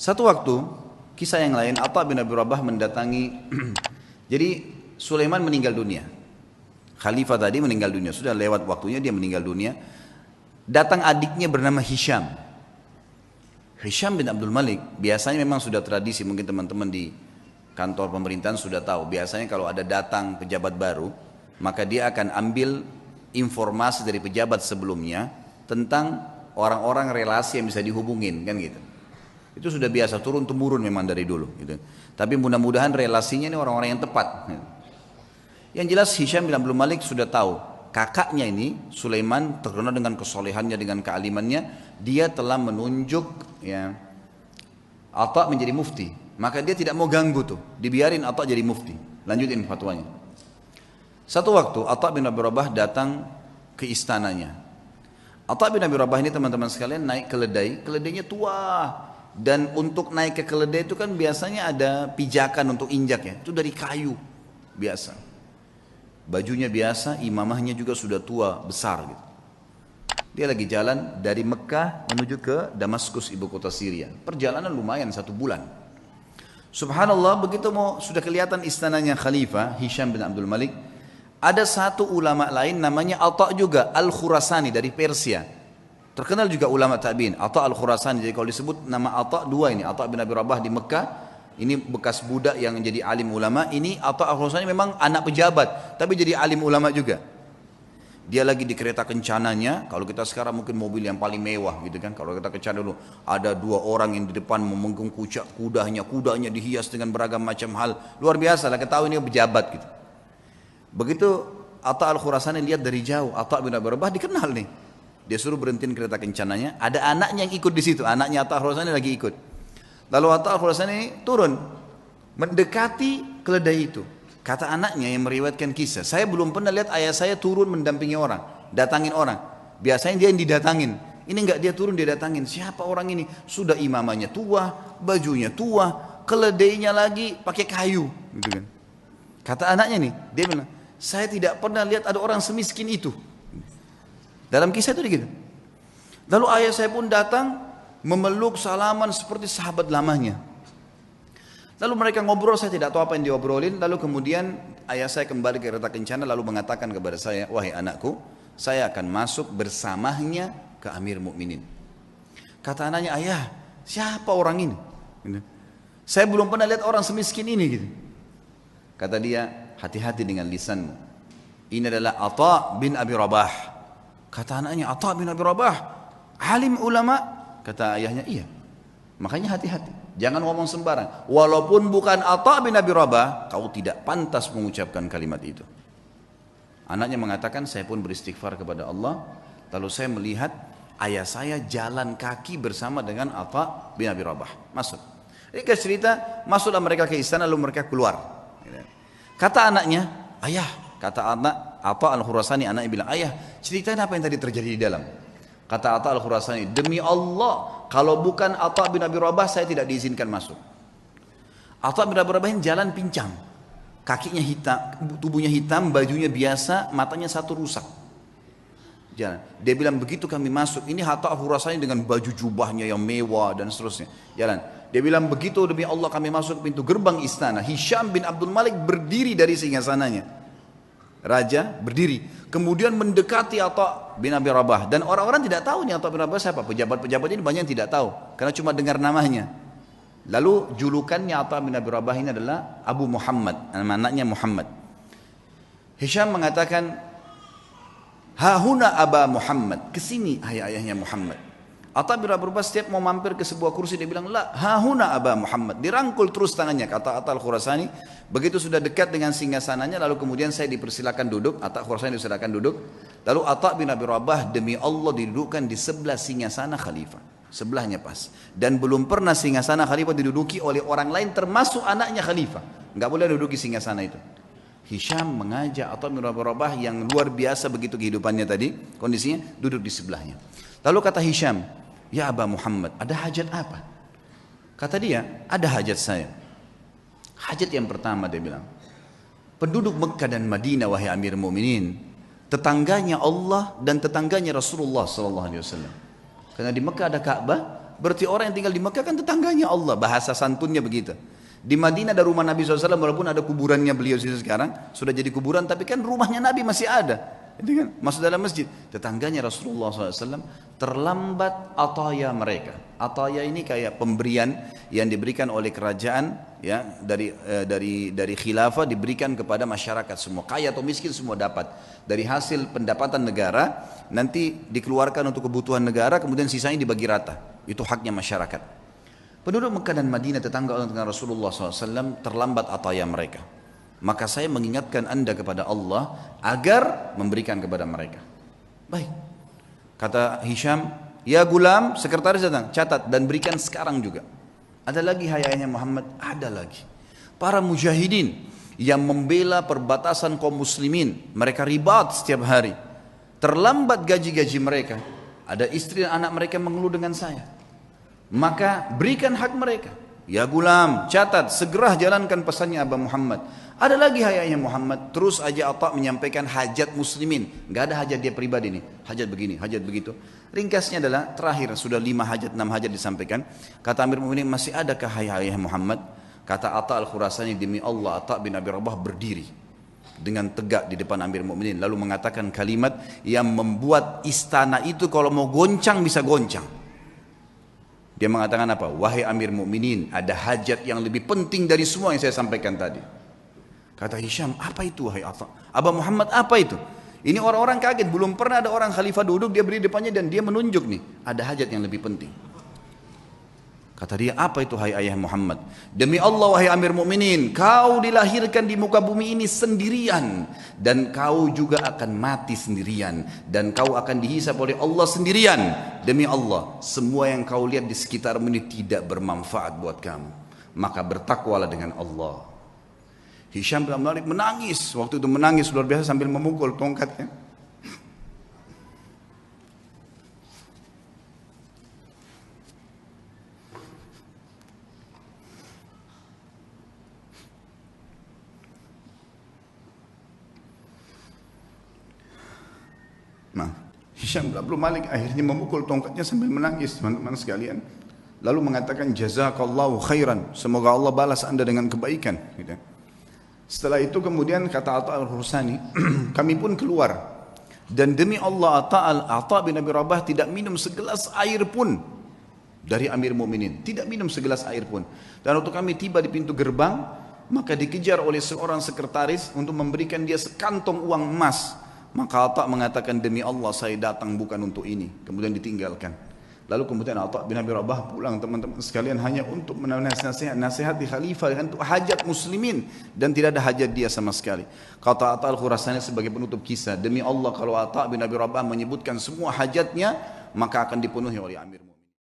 Satu waktu, kisah yang lain, Atha bin Abi Rabah mendatangi, jadi Sulaiman meninggal dunia. Khalifah tadi meninggal dunia, sudah lewat waktunya dia meninggal dunia. Datang adiknya bernama Hisham. Hisham bin Abdul Malik, biasanya memang sudah tradisi, mungkin teman-teman di kantor pemerintahan sudah tahu. Biasanya kalau ada datang pejabat baru, maka dia akan ambil informasi dari pejabat sebelumnya tentang orang-orang relasi yang bisa dihubungin, kan gitu. Itu sudah biasa, turun temurun memang dari dulu gitu. Tapi mudah-mudahan relasinya ini orang-orang yang tepat. Yang jelas Hisham bin Abdul Malik sudah tahu kakaknya ini Sulaiman terkenal dengan kesolehannya, dengan kealimannya, dia telah menunjuk ya Atha menjadi mufti. Maka dia tidak mau ganggu tuh, dibiarin Atha jadi mufti, lanjutin fatwanya. Satu waktu Atha bin Abi Rabah datang ke istananya. Atha bin Abi Rabah ini teman-teman sekalian naik keledai, keledainya tua. Dan untuk naik ke keledai itu kan biasanya ada pijakan untuk injak ya, itu dari kayu biasa. Bajunya biasa, imamahnya juga sudah tua, besar gitu. Dia lagi jalan dari Mekah menuju ke Damaskus, ibu kota Syria. Perjalanan lumayan 1 bulan. Subhanallah, begitu mau sudah kelihatan istananya Khalifah Hisham bin Abdul Malik, ada satu ulama lain namanya Atha juga Al-Khurasani dari Persia. Terkenal juga ulama tabi'in, Atha Al-Khurasani. Jadi kalau disebut nama Atha dua ini, Atha bin Abi Rabah di Mekah, ini bekas budak yang jadi alim ulama. Ini Atha Al-Khurasani memang anak pejabat, tapi jadi alim ulama juga. Dia lagi di kereta kencananya, kalau kita sekarang mungkin mobil yang paling mewah gitu kan. Kalau kita kencana dulu, ada 2 orang yang di depan memegang kudanya dihias dengan beragam macam hal. Luar biasa lah, kita tahu ini pejabat gitu. Begitu Atha Al-Khurasani lihat dari jauh, Atha bin Abi Rabah dikenal nih. Dia suruh berhentiin kereta kencananya, ada anaknya yang ikut di situ, anaknya Atha Al-Khurasani lagi ikut. Lalu Atha Al-Khurasani turun, mendekati keledai itu. Kata anaknya yang meriwayatkan kisah, saya belum pernah lihat ayah saya turun mendampingi orang, datangin orang. Biasanya dia yang didatangin, ini enggak, dia turun dia datangin. Siapa orang ini? Sudah imamanya tua, bajunya tua, keledainya lagi pakai kayu, gitu kan. Kata anaknya nih, dia bilang, saya tidak pernah lihat ada orang semiskin itu. Dalam kisah itu gitu. Lalu ayah saya pun datang memeluk salaman seperti sahabat lamanya. Lalu mereka ngobrol, saya tidak tahu apa yang diobrolin. Lalu kemudian ayah saya kembali ke kereta kencana lalu mengatakan kepada saya, wahai anakku, saya akan masuk bersamanya ke Amir Mukminin. Kata anaknya, ayah, siapa orang ini? Saya belum pernah lihat orang semiskin ini gitu. Kata dia, hati-hati dengan lisanmu. Ini adalah Atha bin Abi Rabah. Kata anaknya, Atha bin Abi Rabah, alim ulama. Kata ayahnya, iya. Makanya hati-hati, jangan ngomong sembarang. Walaupun bukan Atha bin Abi Rabah, kau tidak pantas mengucapkan kalimat itu. Anaknya mengatakan, saya pun beristighfar kepada Allah. Lalu saya melihat ayah saya jalan kaki bersama dengan Atha bin Abi Rabah. Masuk. Ini cerita, masuklah mereka ke istana lalu mereka keluar. Kata anaknya, ayah, kata anak Atha Al-Khurasani, anaknya bilang, ayah, ceritain apa yang tadi terjadi di dalam. Kata Atha Al-Khurasani, demi Allah, kalau bukan Atha bin Abi Rabah, saya tidak diizinkan masuk. Atha bin Abi Rabah ini jalan pincang, kakinya hitam, tubuhnya hitam, bajunya biasa, matanya satu rusak. Jalan. Dia bilang, begitu kami masuk, ini Atha Al-Khurasani dengan baju jubahnya yang mewah dan seterusnya. Jalan. Dia bilang, begitu demi Allah kami masuk pintu gerbang istana, Hisham bin Abdul Malik berdiri dari singgasananya. Raja berdiri, kemudian mendekati Atha bin Abi Rabah, dan orang-orang tidak tahu nih Atha bin Abi Rabah siapa. Pejabat-pejabat ini banyak yang tidak tahu, karena cuma dengar namanya. Lalu julukannya Atha bin Abi Rabah ini adalah Abu Muhammad, anaknya Muhammad. Hisham mengatakan, hahuna Aba Muhammad, kesini ayahnya Muhammad. Atha bin Abi Rabah setiap mau mampir ke sebuah kursi dia bilang, la hahuna Aba Muhammad, dirangkul terus tangannya. Kata Atha Al-Khurasani, begitu sudah dekat dengan singgasananya, lalu kemudian saya dipersilakan duduk. Atha Al-Khurasani dipersilakan duduk. Lalu Atha bin Abi Rabah demi Allah didudukkan di sebelah singgasana khalifah, sebelahnya pas. Dan belum pernah singgasana khalifah diduduki oleh orang lain termasuk anaknya khalifah. Enggak boleh duduki singgasana itu. Hisham mengajak Atha bin Abi Rabah yang luar biasa begitu kehidupannya tadi, kondisinya duduk di sebelahnya. Lalu kata Hisham, ya Aba Muhammad, ada hajat apa? Kata dia, ada hajat saya. Hajat yang pertama dia bilang, penduduk Mekah dan Madinah wahai Amir Mu'minin, tetangganya Allah dan tetangganya Rasulullah SAW. Karena di Mekah ada Ka'bah, Berarti orang yang tinggal di Mekah kan tetangganya Allah. Bahasa santunnya begitu. Di Madinah ada rumah Nabi SAW, walaupun ada kuburannya beliau sekarang, sudah jadi kuburan, tapi kan rumahnya Nabi masih ada. Itu kan, masuk dalam masjid. Tetangganya Rasulullah SAW terlambat ataya mereka. Ataya ini kayak pemberian yang diberikan oleh kerajaan, ya, dari khilafah diberikan kepada masyarakat semua, kaya atau miskin semua dapat. Dari hasil pendapatan negara nanti dikeluarkan untuk kebutuhan negara, kemudian sisanya dibagi rata. Itu haknya masyarakat. Penduduk Mekah dan Madinah tetangga dengan Rasulullah SAW terlambat ataya mereka. Maka saya mengingatkan anda kepada Allah agar memberikan kepada mereka. Baik. Kata Hisham, ya gulam, sekretaris datang, catat dan berikan sekarang juga. Ada lagi hayanya Muhammad? Ada lagi. Para mujahidin yang membela perbatasan kaum muslimin, mereka ribat setiap hari. Terlambat gaji-gaji mereka. Ada istri dan anak mereka mengeluh dengan saya. Maka berikan hak mereka. Ya gulam, catat, segera jalankan pesannya Aba Muhammad. Ada lagi hayanya Muhammad, terus aja Atha menyampaikan hajat muslimin. Gak ada hajat dia pribadi nih, hajat begini, hajat begitu. Ringkasnya adalah terakhir, sudah 5 hajat, 6 hajat disampaikan. Kata Amir Mu'minin, masih adakah hayat Muhammad? Kata Atha Al-Khurasani, demi Allah Atha bin Abi Rabah berdiri dengan tegak di depan Amir Mu'minin, lalu mengatakan kalimat yang membuat istana itu kalau mau goncang bisa goncang. Dia mengatakan apa? Wahai Amir Mu'minin, ada hajat yang lebih penting dari semua yang saya sampaikan tadi. Kata Hisham, apa itu wahai Atha? Aba Muhammad, apa itu? Ini orang-orang kaget, belum pernah ada orang khalifah duduk, dia berdiri depannya dan dia menunjuk nih, ada hajat yang lebih penting. Kata dia, apa itu hai ayah Muhammad? Demi Allah wahai Amir Mu'minin, kau dilahirkan di muka bumi ini sendirian, dan kau juga akan mati sendirian, dan kau akan dihisab oleh Allah sendirian. Demi Allah, semua yang kau lihat di sekitarmu ini tidak bermanfaat buat kamu. Maka bertakwalah dengan Allah. Hisham bin Malik menangis, waktu itu menangis luar biasa sambil memukul tongkatnya. Nah, Hisham bin Abdul Malik akhirnya memukul tongkatnya sambil menangis, teman-teman sekalian. Lalu mengatakan jazakallahu khairan, semoga Allah balas anda dengan kebaikan. Gitu. Setelah itu kemudian kata Atha Al-Khurasani, kami pun keluar. Dan demi Allah Atha bin Abi Rabah tidak minum segelas air pun dari Amir Mu'minin. Tidak minum segelas air pun. Dan waktu kami tiba di pintu gerbang, maka dikejar oleh seorang sekretaris untuk memberikan dia sekantong uang emas. Maka Atha mengatakan demi Allah saya datang bukan untuk ini. Kemudian ditinggalkan. Lalu kemudian Atha bin Abi Rabah pulang teman-teman sekalian hanya untuk nasihat di khalifah untuk hajat muslimin. Dan tidak ada hajat dia sama sekali. Kata Atha Al-Khurasani sebagai penutup kisah. Demi Allah kalau Atha bin Abi Rabah menyebutkan semua hajatnya maka akan dipenuhi oleh Amir.